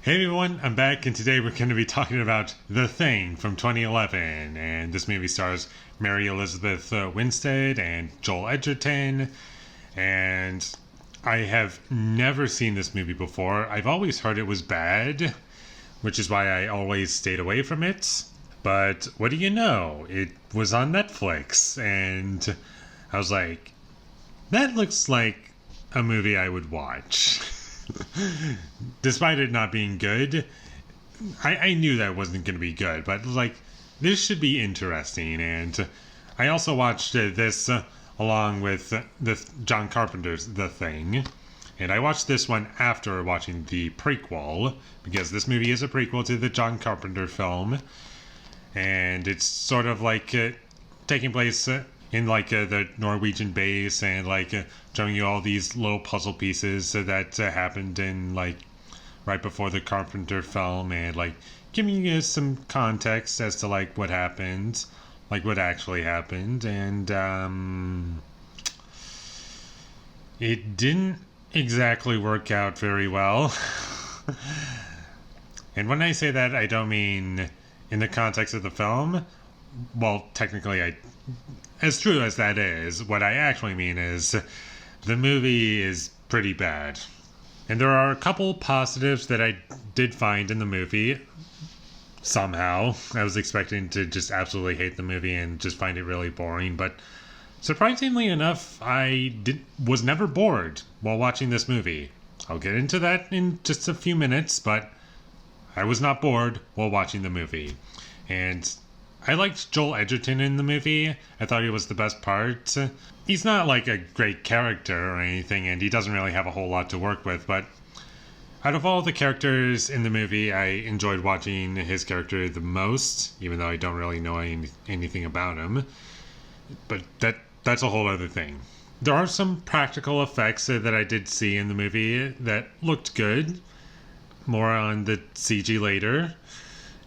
Hey everyone, I'm back, and today we're going to be talking about The Thing from 2011. And this movie stars Mary Elizabeth Winstead and Joel Edgerton. And I have never seen this movie before. I've always heard it was bad, which is why I always stayed away from it. But what do you know? It was on Netflix, and I was like, that looks like a movie I would watch. Despite it not being good, I knew that wasn't going to be good, but this should be interesting. And I also watched this along with the John Carpenter's The Thing, and I watched this one after watching the prequel, because this movie is a prequel to the John Carpenter film, and it's sort of taking place in the Norwegian base, and showing you all these little puzzle pieces that happened in right before the Carpenter film, and giving you some context as to what happened, what actually happened. And it didn't exactly work out very well. And when I say that, I don't mean in the context of the film. Well, technically, as true as that is, what I actually mean is the movie is pretty bad. And there are a couple positives that I did find in the movie. Somehow. I was expecting to just absolutely hate the movie and just find it really boring, but surprisingly enough, I was never bored while watching this movie. I'll get into that in just a few minutes, but I was not bored while watching the movie. And I liked Joel Edgerton in the movie. I thought he was the best part. He's not a great character or anything, and he doesn't really have a whole lot to work with, but out of all the characters in the movie, I enjoyed watching his character the most, even though I don't really know anything about him. But that's a whole other thing. There are some practical effects that I did see in the movie that looked good. More on the CG later.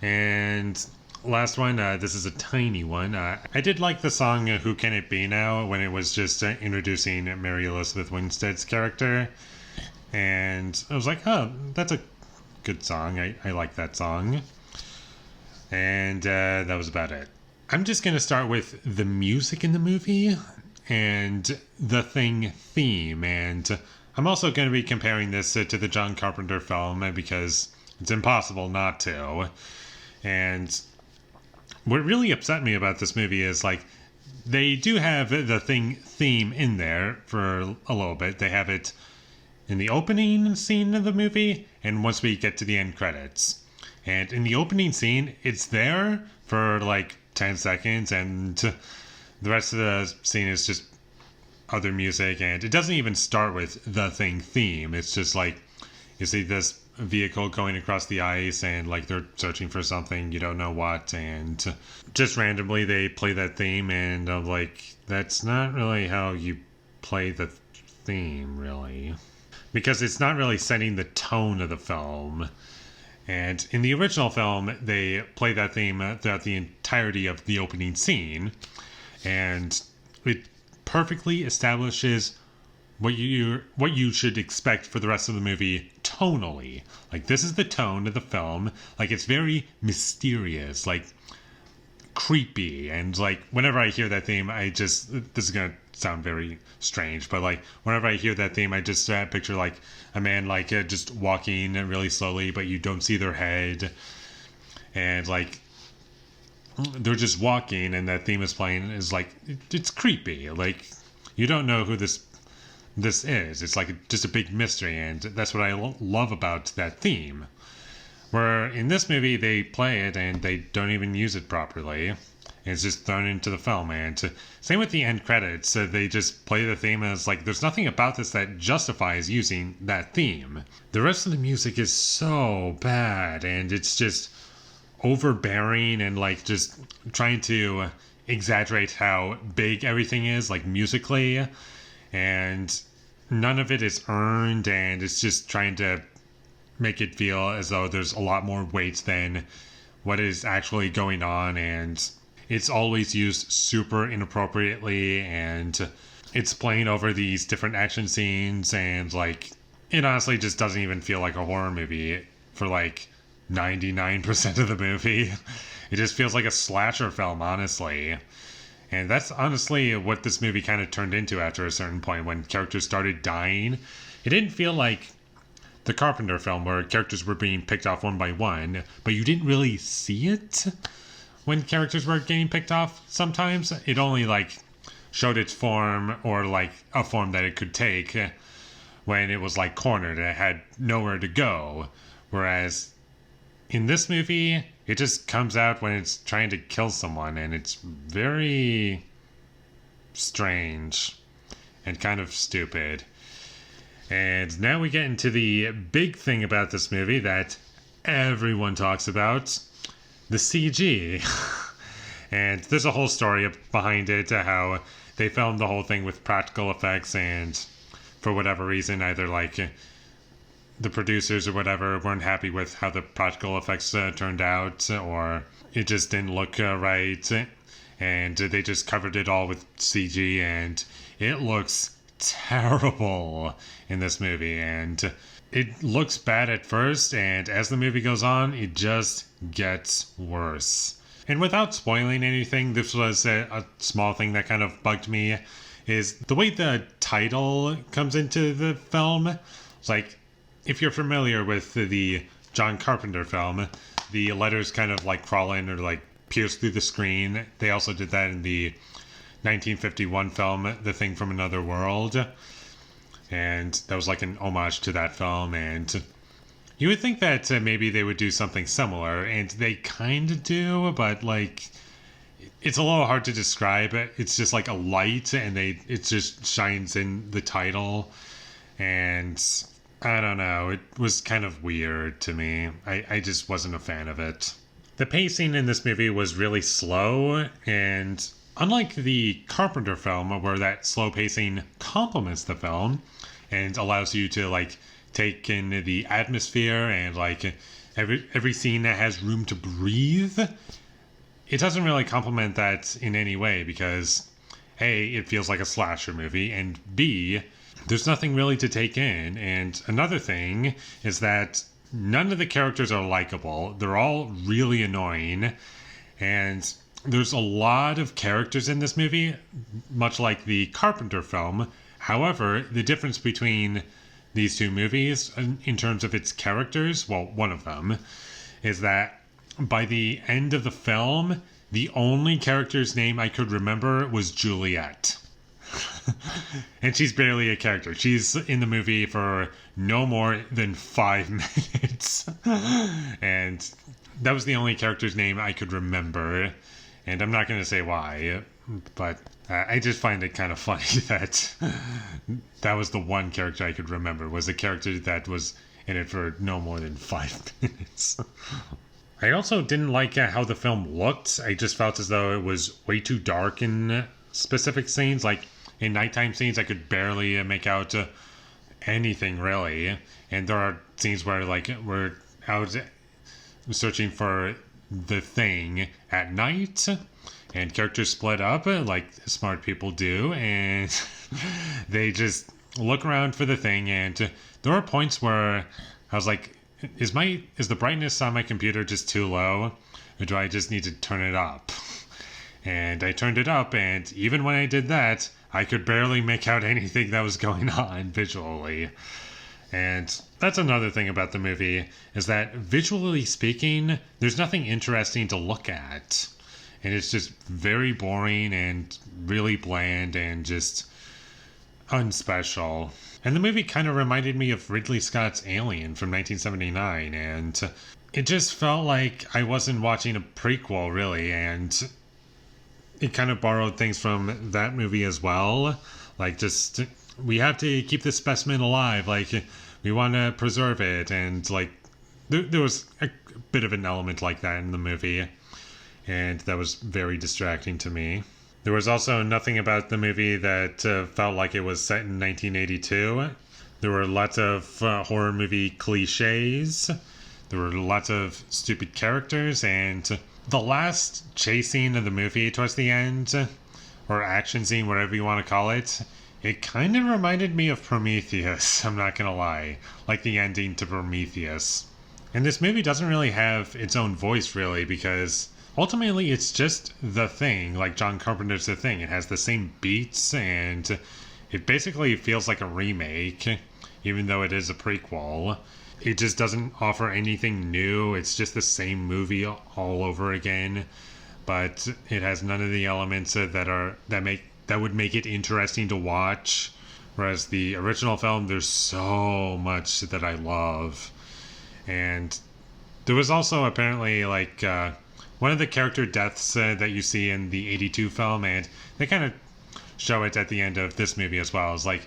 And last one, this is a tiny one. I did like the song Who Can It Be Now, when it was just introducing Mary Elizabeth Winstead's character. And I was like, oh, that's a good song. I like that song. And that was about it. I'm just going to start with the music in the movie and the Thing theme. And I'm also going to be comparing this to the John Carpenter film, because it's impossible not to. And what really upset me about this movie is they do have the Thing theme in there for a little bit. They have it in the opening scene of the movie, and once we get to the end credits. And in the opening scene, it's there for 10 seconds, and the rest of the scene is just other music, and it doesn't even start with the Thing theme. It's just you see this vehicle going across the ice, and they're searching for something, you don't know what, and just randomly they play that theme, and I'm that's not really how you play the theme, really, because it's not really setting the tone of the film. And in the original film, they play that theme throughout the entirety of the opening scene, and it perfectly establishes what you should expect for the rest of the movie tonally. This is the tone of the film. It's very mysterious, creepy, and whenever I hear that theme, this is gonna sound very strange, but whenever I hear that theme, I just picture a man just walking really slowly, but you don't see their head, and they're just walking, and that theme is playing. Is it's creepy. You don't know who this is. It's just a big mystery, and that's what I love about that theme. Where in this movie they play it and they don't even use it properly. It's just thrown into the film. And same with the end credits. They just play the theme, and it's there's nothing about this that justifies using that theme. The rest of the music is so bad, and it's just overbearing, and just trying to exaggerate how big everything is, musically. And none of it is earned, and it's just trying to make it feel as though there's a lot more weight than what is actually going on, and it's always used super inappropriately, and it's playing over these different action scenes, and it honestly just doesn't even feel like a horror movie for like 99% of the movie. It just feels like a slasher film, honestly. And that's honestly what this movie kind of turned into after a certain point when characters started dying. It didn't feel like the Carpenter film where characters were being picked off one by one, but you didn't really see it when characters were getting picked off sometimes. It only like showed its form or like a form that it could take when it was like cornered and it had nowhere to go. Whereas in this movie, it just comes out when it's trying to kill someone, and it's very strange and kind of stupid. And now we get into the big thing about this movie that everyone talks about, the CG. And there's a whole story behind it, how they filmed the whole thing with practical effects, and for whatever reason, either like the producers or whatever weren't happy with how the practical effects turned out, or it just didn't look right, and they just covered it all with CG, and it looks terrible in this movie. And it looks bad at first, and as the movie goes on, it just gets worse. And without spoiling anything, this was a small thing that kind of bugged me, is the way the title comes into the film. It's like, if you're familiar with the John Carpenter film, the letters kind of like crawl in or like pierce through the screen. They also did that in the 1951 film, The Thing from Another World. And that was like an homage to that film. And you would think that maybe they would do something similar, and they kind of do, but like it's a little hard to describe. It's just like a light, and it just shines in the title, and I don't know. It was kind of weird to me. I just wasn't a fan of it. The pacing in this movie was really slow, and unlike the Carpenter film, where that slow pacing complements the film and allows you to like take in the atmosphere and like every scene that has room to breathe, it doesn't really complement that in any way, because A, it feels like a slasher movie, and B, there's nothing really to take in. And another thing is that none of the characters are likable. They're all really annoying, and there's a lot of characters in this movie, much like the Carpenter film. However, the difference between these two movies in terms of its characters, well, one of them, is that by the end of the film, the only character's name I could remember was Juliet. And she's barely a character. She's in the movie for no more than 5 minutes. And that was the only character's name I could remember. And I'm not going to say why, but I just find it kind of funny that that was the one character I could remember, was a character that was in it for no more than 5 minutes. I also didn't like how the film looked. I just felt as though it was way too dark in specific scenes. Like in nighttime scenes, I could barely make out anything really. And there are scenes where like we're out searching for the thing at night, and characters split up like smart people do, and they just look around for the thing. And there were points where I was like, is the brightness on my computer just too low, or do I just need to turn it up? And I turned it up, and even when I did that, I could barely make out anything that was going on visually. And that's another thing about the movie, is that visually speaking, there's nothing interesting to look at. And it's just very boring and really bland and just unspecial. And the movie kind of reminded me of Ridley Scott's Alien from 1979, and it just felt like I wasn't watching a prequel, really, and it kind of borrowed things from that movie as well. Like, just, we have to keep this specimen alive, like, we want to preserve it, and, like, there was a bit of an element like that in the movie, and that was very distracting to me. There was also nothing about the movie that felt like it was set in 1982. There were lots of horror movie cliches. There were lots of stupid characters, and the last chase scene of the movie towards the end, or action scene, whatever you want to call it, it kind of reminded me of Prometheus, I'm not gonna lie. Like the ending to Prometheus. And this movie doesn't really have its own voice, really, because ultimately it's just The Thing, like John Carpenter's The Thing. It has the same beats, and it basically feels like a remake, even though it is a prequel. It just doesn't offer anything new. It's just the same movie all over again, but it has none of the elements that would make it interesting to watch. Whereas the original film, there's so much that I love. And there was also apparently like one of the character deaths that you see in the 82 film, and they kind of show it at the end of this movie as well. It's like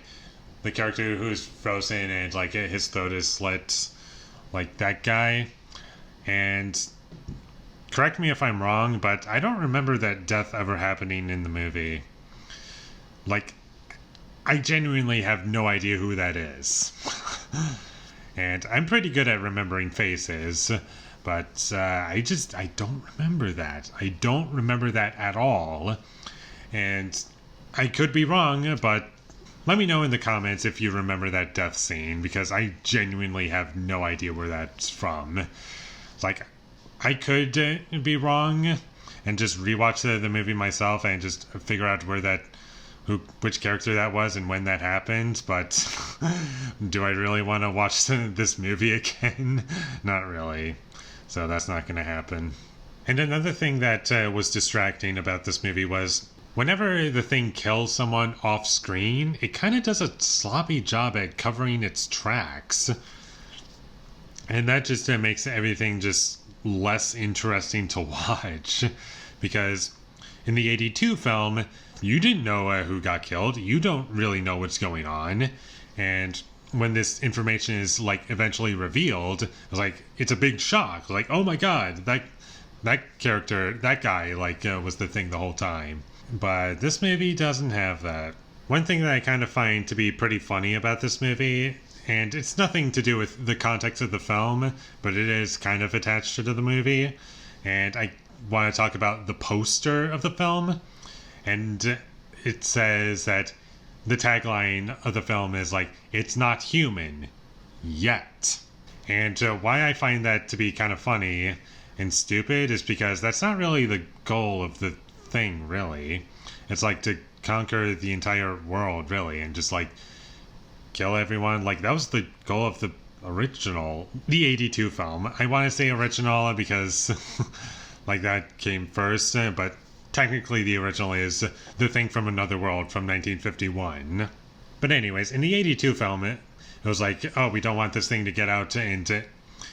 the character who's frozen and like his throat is slit, like that guy. And correct me if I'm wrong, but I don't remember that death ever happening in the movie. Like, I genuinely have no idea who that is. And I'm pretty good at remembering faces, but I don't remember that. I don't remember that at all. And I could be wrong, but let me know in the comments if you remember that death scene, because I genuinely have no idea where that's from. Like, I could be wrong and just rewatch the movie myself and just figure out which character that was and when that happened, but do I really want to watch this movie again? Not really. So that's not going to happen. And another thing that was distracting about this movie was whenever the Thing kills someone off screen, it kind of does a sloppy job at covering its tracks. And that just makes everything just less interesting to watch. Because in the 82 film, you didn't know who got killed. You don't really know what's going on. And when this information is like eventually revealed, it's a big shock. Like, oh my god, that character, that guy, was the Thing the whole time. But this movie doesn't have that. One thing that I kind of find to be pretty funny about this movie, and it's nothing to do with the context of the film, but it is kind of attached to the movie, and I want to talk about the poster of the film. And it says that the tagline of the film is like, it's not human yet. And why I find that to be kind of funny and stupid is because that's not really the goal of the Thing, really. It's like to conquer the entire world, really, and just like kill everyone. Like, that was the goal of the 82 film. I want to say original because like that came first, but technically the original is The Thing from Another World from 1951. But anyways, in the 82 film, it was like, oh, we don't want this thing to get out and to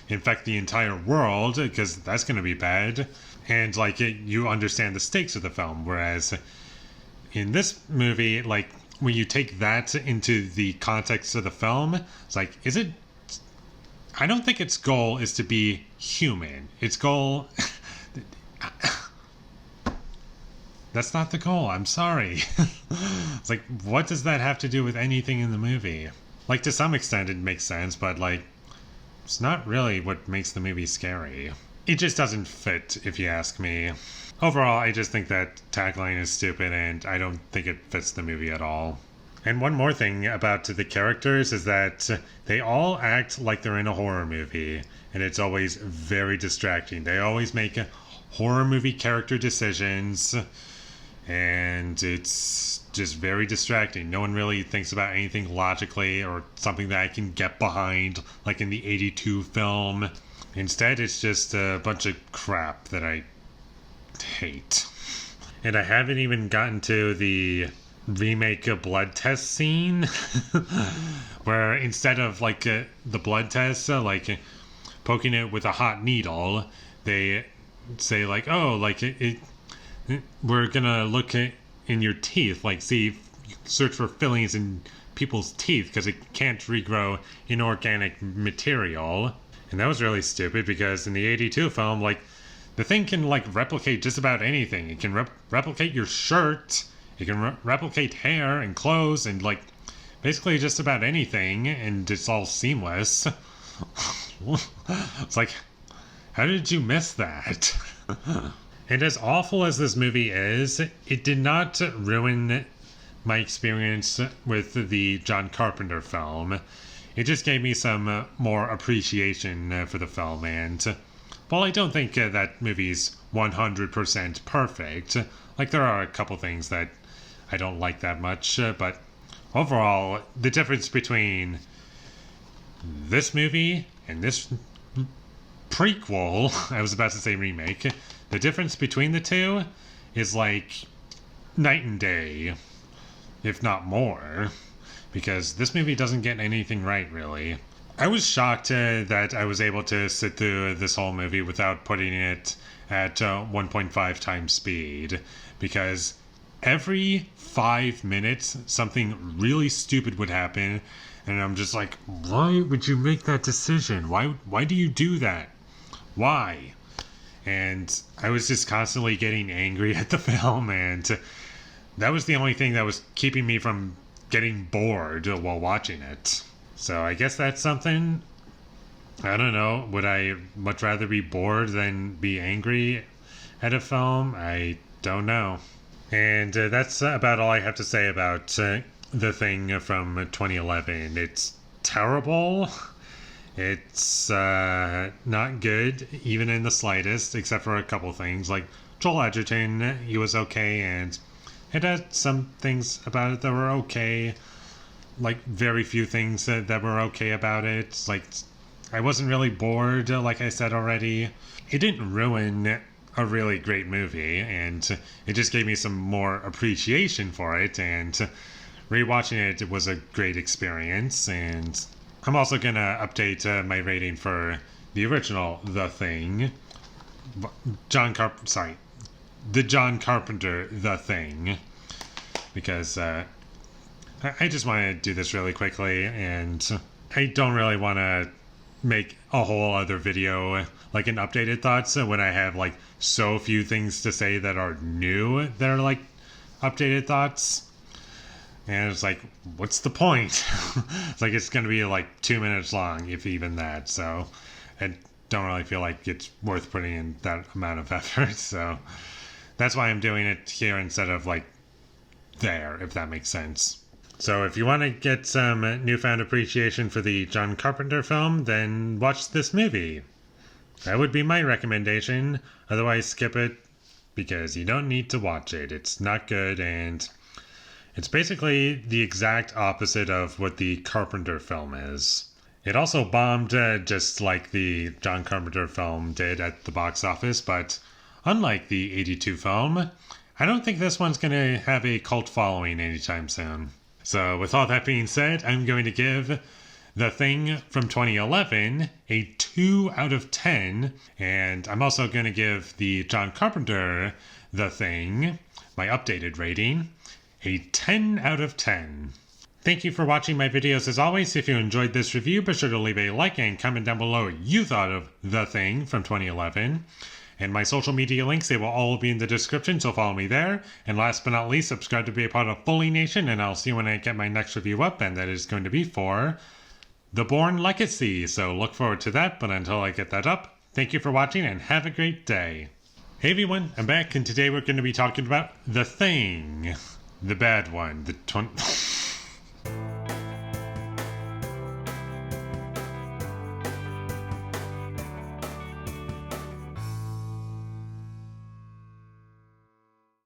infect the entire world, because that's going to be bad. And you understand the stakes of the film. Whereas in this movie, when you take that into the context of the film, it's like, I don't think its goal is to be human. Its goal... That's not the goal. I'm sorry. It's like, what does that have to do with anything in the movie? Like, to some extent it makes sense, but it's not really what makes the movie scary. It just doesn't fit, if you ask me. Overall, I just think that tagline is stupid, and I don't think it fits the movie at all. And one more thing about the characters is that they all act like they're in a horror movie, and it's always very distracting. They always make horror movie character decisions, and it's just very distracting. No one really thinks about anything logically or something that I can get behind, like in the 82 film. Instead, it's just a bunch of crap that I hate. And I haven't even gotten to the remake blood test scene where instead of the blood test, poking it with a hot needle, they say we're gonna look in your teeth, search for fillings in people's teeth because it can't regrow inorganic material. And that was really stupid because in the 82 film, the Thing can replicate just about anything. It can replicate your shirt, it can replicate hair and clothes and basically just about anything, and it's all seamless. It's like, how did you miss that? And as awful as this movie is, it did not ruin my experience with the John Carpenter film. it just gave me some more appreciation for the film. And while I don't think that movie's 100% perfect, like there are a couple things that I don't like that much, but overall, the difference between this movie and this prequel, I was about to say remake, the difference between the two is like night and day, if not more, because this movie doesn't get anything right, really. I was shocked that I was able to sit through this whole movie without putting it at 1.5 times speed, because every 5 minutes something really stupid would happen, and I'm just like, why would you make that decision? Why do you do that? Why? And I was just constantly getting angry at the film, and that was the only thing that was keeping me from getting bored while watching it. So I guess that's something. I don't know. Would I much rather be bored than be angry at a film? I don't know. And that's about all I have to say about The Thing from 2011. It's terrible. It's not good, even in the slightest, except for a couple things. Like Joel Edgerton, he was okay, and it had some things about it that were okay. Like very few things that were okay about it. Like I wasn't really bored, like I said already. It didn't ruin a really great movie, and it just gave me some more appreciation for it, and rewatching it was a great experience. And I'm also gonna update my rating for the original The Thing. The John Carpenter The Thing, because I just want to do this really quickly, and I don't really want to make a whole other video, like an updated thoughts, when I have like so few things to say that are new that are like updated thoughts. And it's like, what's the point? It's like it's going to be like 2 minutes long, if even that. So I don't really feel like it's worth putting in that amount of effort. So that's why I'm doing it here instead of like there, if that makes sense. So if you want to get some newfound appreciation for the John Carpenter film, then watch this movie. That would be my recommendation. Otherwise, skip it, because you don't need to watch it. It's not good, and it's basically the exact opposite of what the Carpenter film is. It also bombed just like the John Carpenter film did at the box office, but unlike the 82 film, I don't think this one's going to have a cult following anytime soon. So with all that being said, I'm going to give The Thing from 2011 a 2 out of 10. And I'm also going to give the John Carpenter The Thing, my updated rating, a 10 out of 10. Thank you for watching my videos as always. If you enjoyed this review, be sure to leave a like and comment down below what you thought of The Thing from 2011. And my social media links, they will all be in the description, so follow me there. And last but not least, subscribe to be a part of Foley Nation, and I'll see you when I get my next review up, and that is going to be for The Bourne Legacy. So look forward to that, but until I get that up, thank you for watching and have a great day. Hey everyone, I'm back, and today we're going to be talking about The Thing. The bad one.